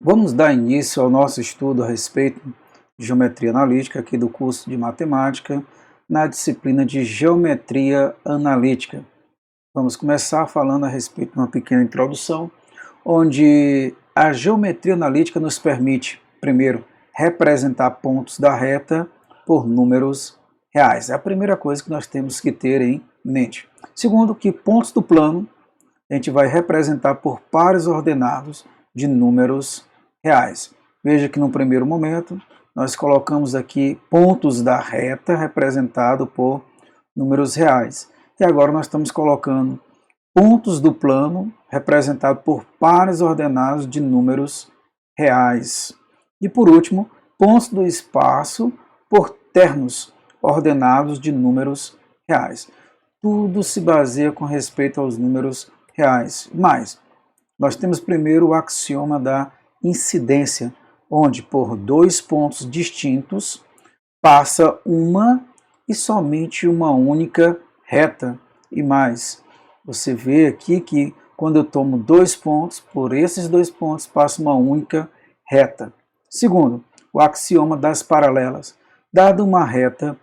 Vamos dar início ao nosso estudo a respeito de geometria analítica aqui do curso de matemática na disciplina de geometria analítica. Vamos começar falando a respeito de uma pequena introdução, onde a geometria analítica nos permite, primeiro, representar pontos da reta por números reais. É a primeira coisa que nós temos que ter em mente. Segundo, que pontos do plano a gente vai representar por pares ordenados de números reais. Veja que no primeiro momento nós colocamos aqui pontos da reta representado por números reais. E agora nós estamos colocando pontos do plano representado por pares ordenados de números reais. E por último, pontos do espaço por ternos ordenados de números reais. Tudo se baseia com respeito aos números reais. Mas nós temos primeiro o axioma da incidência, onde por dois pontos distintos passa uma e somente uma única reta. E mais, você vê aqui que quando eu tomo dois pontos, por esses dois pontos passa uma única reta. Segundo, o axioma das paralelas. Dada uma reta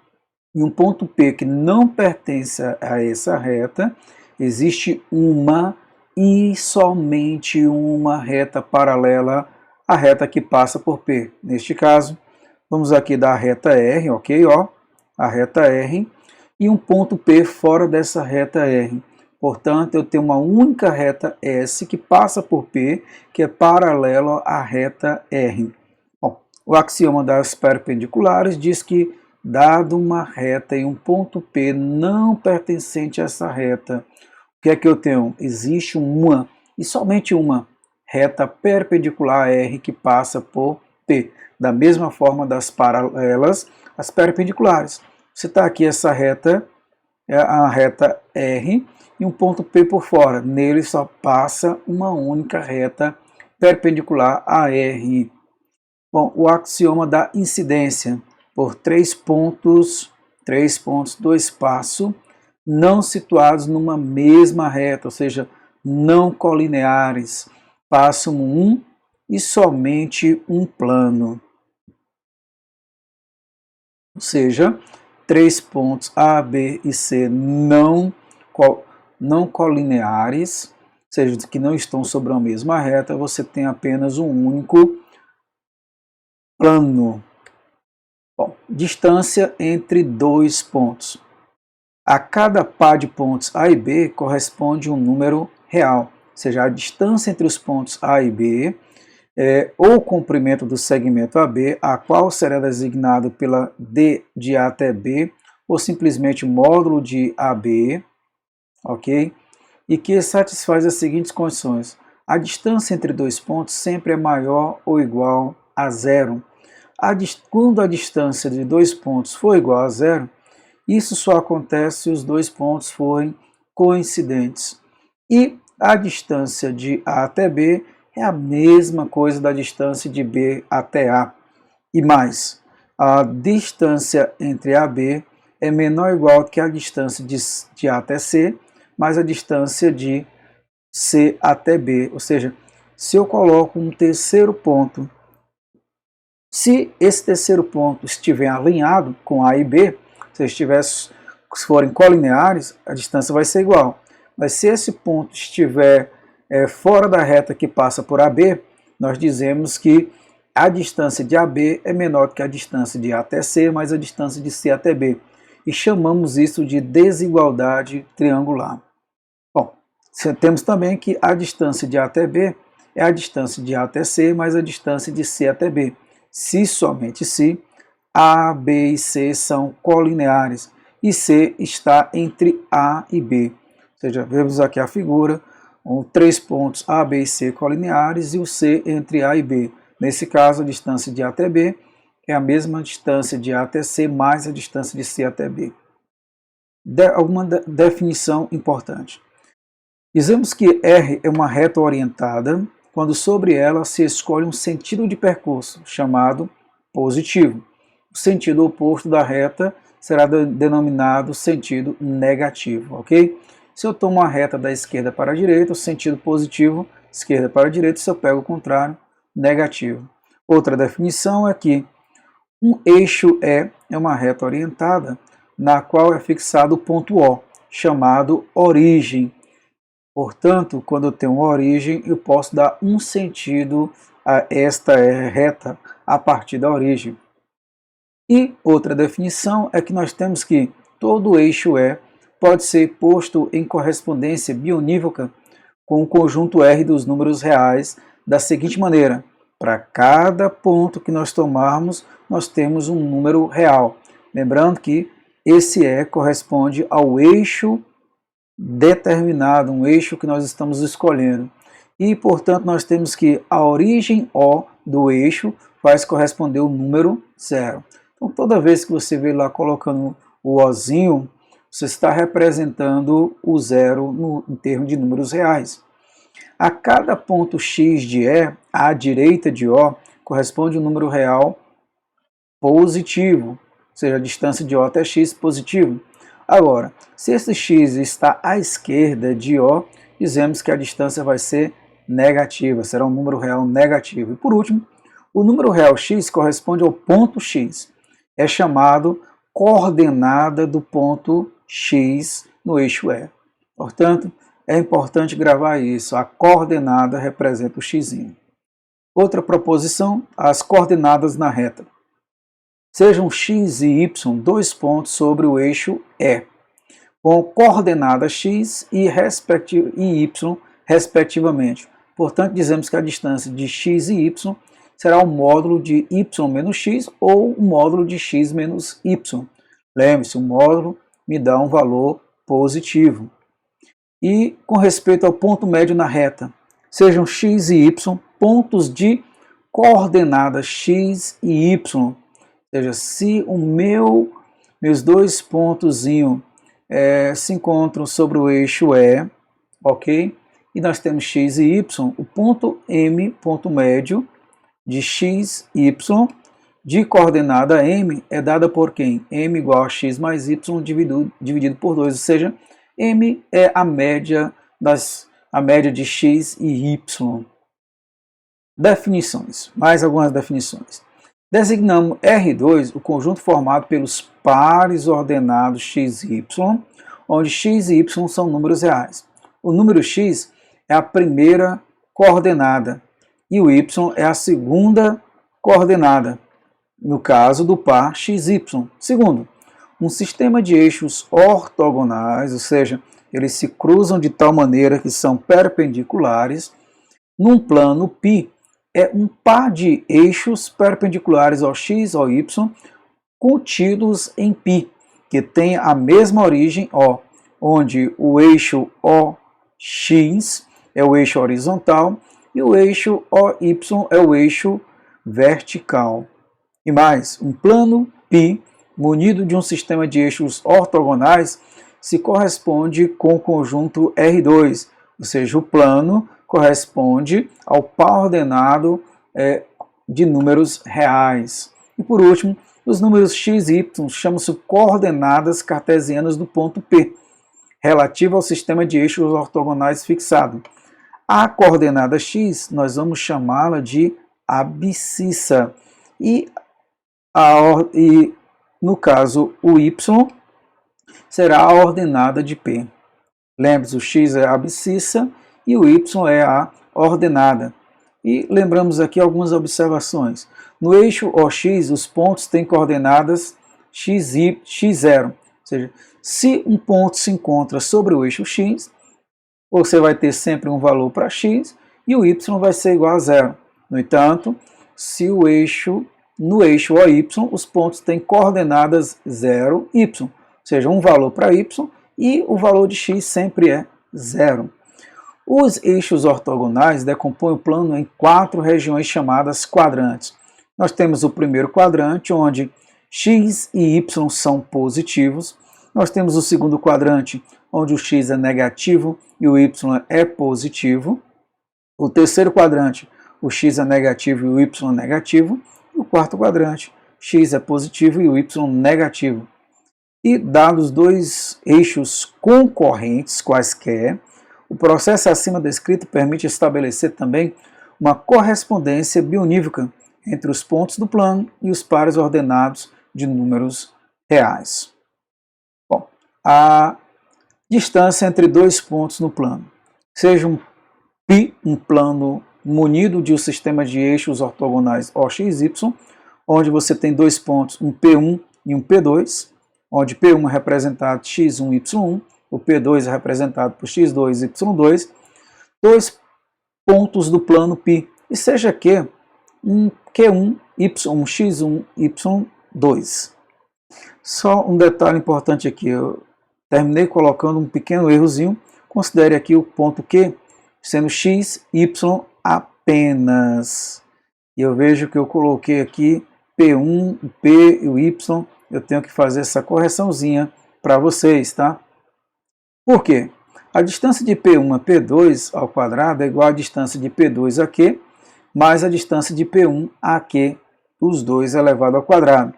e um ponto P que não pertence a essa reta, existe uma e somente uma reta paralela à reta que passa por P. Neste caso, vamos aqui dar a reta R, ok? Ó, a reta R e um ponto P fora dessa reta R. Portanto, eu tenho uma única reta S que passa por P, que é paralelo à reta R. Bom, o axioma das perpendiculares diz que, dado uma reta e um ponto P não pertencente a essa reta, o que é que eu tenho? Existe uma, e somente uma, reta perpendicular a R que passa por P. Da mesma forma das paralelas, as perpendiculares. Você está aqui essa reta, é a reta R, e um ponto P por fora. Nele só passa uma única reta perpendicular a R. Bom, o axioma da incidência. Por três pontos do espaço não situados numa mesma reta, ou seja, não colineares, passam um e somente um plano. Ou seja, três pontos A, B e C não colineares, ou seja, que não estão sobre a mesma reta, você tem apenas um único plano. Bom, distância entre dois pontos. A cada par de pontos A e B corresponde um número real, ou seja, a distância entre os pontos A e B é ou o comprimento do segmento AB, a qual será designado pela D de A até B, ou simplesmente módulo de AB, ok? E que satisfaz as seguintes condições. A distância entre dois pontos sempre é maior ou igual a zero. Quando a distância de dois pontos for igual a zero, isso só acontece se os dois pontos forem coincidentes. E a distância de A até B é a mesma coisa da distância de B até A. E mais, a distância entre A e B é menor ou igual que a distância de A até C, mais a distância de C até B. Ou seja, se eu coloco um terceiro ponto, se esse terceiro ponto estiver alinhado com A e B, se forem colineares, a distância vai ser igual. Mas se esse ponto estiver fora da reta que passa por AB, nós dizemos que a distância de AB é menor que a distância de A até C, mais a distância de C até B. E chamamos isso de desigualdade triangular. Bom, temos também que a distância de A até B é a distância de A até C, mais a distância de C até B. Se somente se A, B e C são colineares e C está entre A e B. Ou seja, vemos aqui a figura, três pontos A, B e C colineares e o C entre A e B. Nesse caso, a distância de A até B é a mesma distância de A até C mais a distância de C até B. Alguma definição importante. Dizemos que R é uma reta orientada quando sobre ela se escolhe um sentido de percurso, chamado positivo. O sentido oposto da reta será denominado sentido negativo, ok? Se eu tomo uma reta da esquerda para a direita, o sentido positivo, esquerda para a direita, se eu pego o contrário, negativo. Outra definição é que um eixo é uma reta orientada na qual é fixado o ponto O, chamado origem. Portanto, quando eu tenho uma origem, eu posso dar um sentido a esta reta a partir da origem. E outra definição é que nós temos que todo eixo E pode ser posto em correspondência bionívoca com o conjunto R dos números reais da seguinte maneira: para cada ponto que nós tomarmos, nós temos um número real. Lembrando que esse E corresponde ao eixo determinado, um eixo que nós estamos escolhendo. E, portanto, nós temos que a origem O do eixo vai corresponder ao número 0. Então, toda vez que você vê lá colocando o Ozinho, você está representando o 0 em termos de números reais. A cada ponto X de E, à direita de O, corresponde um número real positivo, ou seja, a distância de O até X positivo. Agora, se esse X está à esquerda de O, dizemos que a distância vai ser negativa, será um número real negativo. E por último, o número real X corresponde ao ponto X. É chamado coordenada do ponto X no eixo E. Portanto, é importante gravar isso. A coordenada representa o X. Outra proposição, as coordenadas na reta. Sejam X e Y dois pontos sobre o eixo E, com coordenada X e Y, respectivamente. Portanto, dizemos que a distância de X e Y será o módulo de Y menos X ou o módulo de X menos Y. Lembre-se, o módulo me dá um valor positivo. E com respeito ao ponto médio na reta, sejam X e Y pontos de coordenadas X e Y. Ou seja, se meus dois pontos se encontram sobre o eixo E, ok? E nós temos X e Y, o ponto M, ponto médio, de X, Y, de coordenada M, é dada por quem? M igual a X mais Y dividido por 2, ou seja, M é a média de X e Y. Definições, mais algumas definições. Designamos R2 o conjunto formado pelos pares ordenados X e Y, onde X e Y são números reais. O número X é a primeira coordenada e o Y é a segunda coordenada, no caso do par XY. Segundo, um sistema de eixos ortogonais, ou seja, eles se cruzam de tal maneira que são perpendiculares, num plano π, é um par de eixos perpendiculares ao x ou y contidos em π, que tem a mesma origem O, onde o eixo OX é o eixo horizontal e o eixo OY é o eixo vertical. E mais, um plano π munido de um sistema de eixos ortogonais se corresponde com o conjunto R2, ou seja, o plano corresponde ao par ordenado de números reais. E por último, os números x e y chamam-se coordenadas cartesianas do ponto P, relativo ao sistema de eixos ortogonais fixado. A coordenada x nós vamos chamá-la de abscissa e no caso o y será a ordenada de P. Lembre-se, o x é a abscissa e o y é a ordenada. E lembramos aqui algumas observações. No eixo OX, os pontos têm coordenadas x0. Ou seja, se um ponto se encontra sobre o eixo x, você vai ter sempre um valor para x e o y vai ser igual a 0. No entanto, se no eixo OY, os pontos têm coordenadas 0, y. Ou seja, um valor para y e o valor de x sempre é 0. Os eixos ortogonais decompõem o plano em 4 regiões chamadas quadrantes. Nós temos o primeiro quadrante, onde x e y são positivos. Nós temos o segundo quadrante, onde o x é negativo e o y é positivo. O terceiro quadrante, o x é negativo e o y é negativo. E o quarto quadrante, x é positivo e o y negativo. E dados dois eixos concorrentes quaisquer, o processo acima descrito permite estabelecer também uma correspondência bionívoca entre os pontos do plano e os pares ordenados de números reais. Bom, a distância entre dois pontos no plano, seja um π, um plano munido de um sistema de eixos ortogonais OX e Y, onde você tem dois pontos, um P1 e um P2, onde P1 é representado por x1, y1, o P2 é representado por x2, y2, dois pontos do plano π, e seja Q um Q1, y, um x1, y2. Só um detalhe importante aqui, eu terminei colocando um pequeno errozinho, considere aqui o ponto Q sendo x, y apenas. E eu vejo que eu coloquei aqui P1, o P e o Y, eu tenho que fazer essa correçãozinha para vocês, tá? Por quê? A distância de P1 a P2 ao quadrado é igual à distância de P2 a Q, mais a distância de P1 a Q, os dois elevado ao quadrado.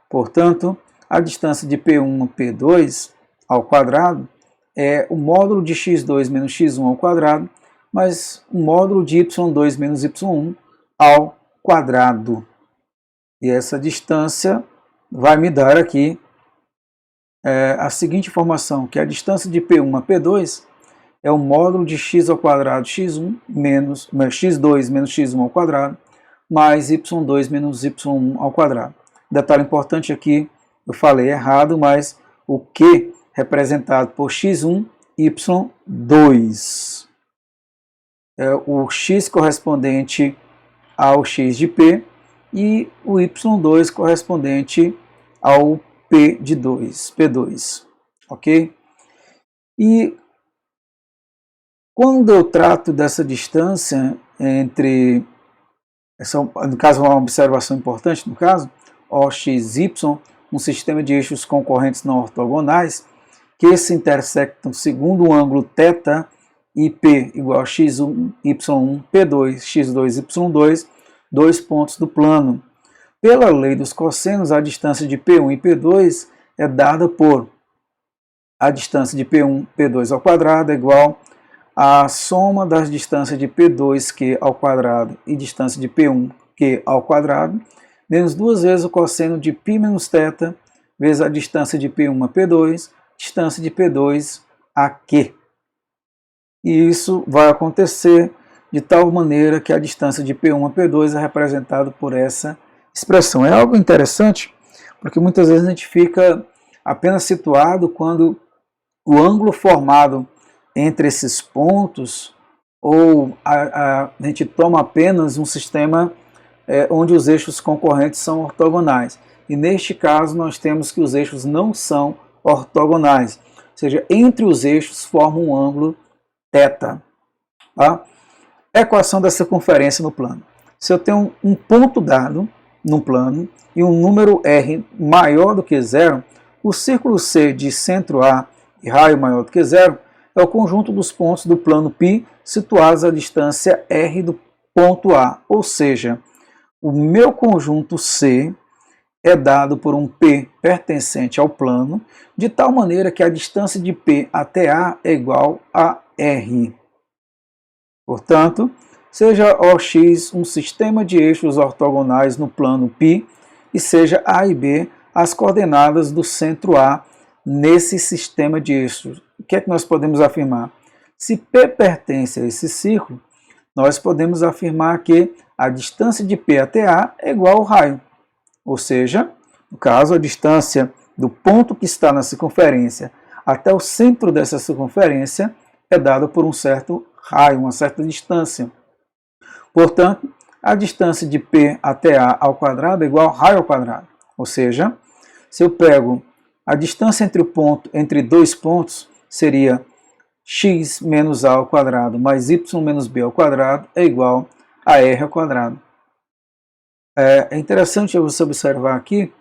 Portanto, a distância de P1 a P2 ao quadrado é o módulo de x2 menos x1 ao quadrado, mais o módulo de y2 menos y1 ao quadrado. E essa distância vai me dar aqui a seguinte informação, que a distância de P1 a P2 é o módulo de x ao quadrado x1 menos x2 menos x1 ao quadrado, mais y2 menos y1 ao quadrado. Detalhe importante aqui, eu falei errado, mas o Q representado por x1, y2. É o x correspondente ao x de P e o y2 correspondente ao P de 2, P2, ok? E quando eu trato dessa distância entre, no caso uma observação importante no caso, OXY, um sistema de eixos concorrentes não ortogonais, que se intersectam segundo o ângulo θ e P igual a x1, y1, P2, x2, y2, dois pontos do plano. Pela lei dos cossenos, a distância de P1 e P2 é dada por a distância de P1, P2 ao quadrado é igual à soma das distâncias de P2Q ao quadrado e distância de P1Q ao quadrado, menos duas vezes o cosseno de π menos θ, vezes a distância de P1 a P2, distância de P2 a Q. E isso vai acontecer de tal maneira que a distância de P1 a P2 é representada por essa expressão. É algo interessante, porque muitas vezes a gente fica apenas situado quando o ângulo formado entre esses pontos, ou a gente toma apenas um sistema onde os eixos concorrentes são ortogonais. E neste caso nós temos que os eixos não são ortogonais, ou seja, entre os eixos forma um ângulo θ. Tá? Equação da circunferência no plano. Se eu tenho um ponto dado no plano e um número r maior do que zero, o círculo C de centro A e raio maior do que zero é o conjunto dos pontos do plano π situados à distância r do ponto A, ou seja, o meu conjunto C é dado por um P pertencente ao plano, de tal maneira que a distância de P até A é igual a R. Portanto, seja OX um sistema de eixos ortogonais no plano π e seja A e B as coordenadas do centro A nesse sistema de eixos. O que é que nós podemos afirmar? Se P pertence a esse círculo, nós podemos afirmar que a distância de P até A é igual ao raio. Ou seja, no caso, a distância do ponto que está na circunferência até o centro dessa circunferência é dada por um certo raio, uma certa distância. Portanto, a distância de P até A ao quadrado é igual ao raio ao quadrado. Ou seja, se eu pego a distância entre dois pontos, seria x menos A ao quadrado mais y menos B ao quadrado é igual a R ao quadrado. É interessante você observar aqui,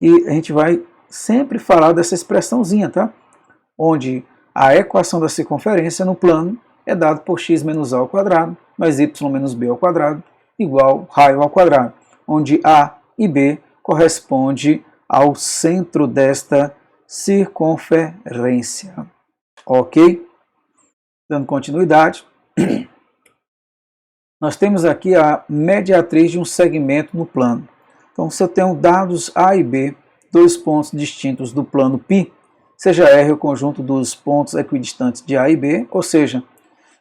e a gente vai sempre falar dessa expressãozinha, tá? Onde a equação da circunferência no plano é dada por x menos A ao quadrado mais y menos B ao quadrado igual raio ao quadrado, onde A e B corresponde ao centro desta circunferência. Ok? Dando continuidade. Nós temos aqui a mediatriz de um segmento no plano. Então, se eu tenho dados A e B, dois pontos distintos do plano π, seja R o conjunto dos pontos equidistantes de A e B, ou seja,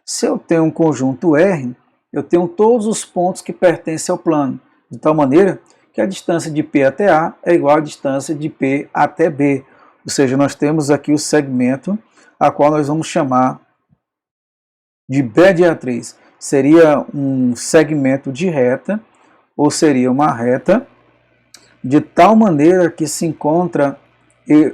se eu tenho um conjunto R, eu tenho todos os pontos que pertencem ao plano, de tal maneira que a distância de P até A é igual à distância de P até B. Ou seja, nós temos aqui o segmento a qual nós vamos chamar de mediatriz. Seria um segmento de reta, ou seria uma reta, de tal maneira que se encontra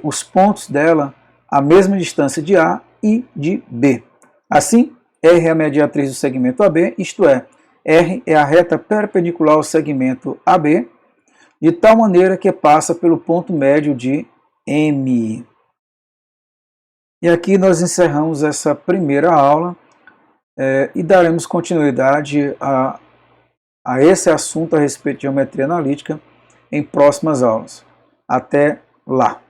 os pontos dela a mesma distância de A e de B. Assim, R é a mediatriz do segmento AB, isto é, R é a reta perpendicular ao segmento AB, de tal maneira que passa pelo ponto médio de M. E aqui nós encerramos essa primeira aula e daremos continuidade a esse assunto a respeito de geometria analítica em próximas aulas. Até lá!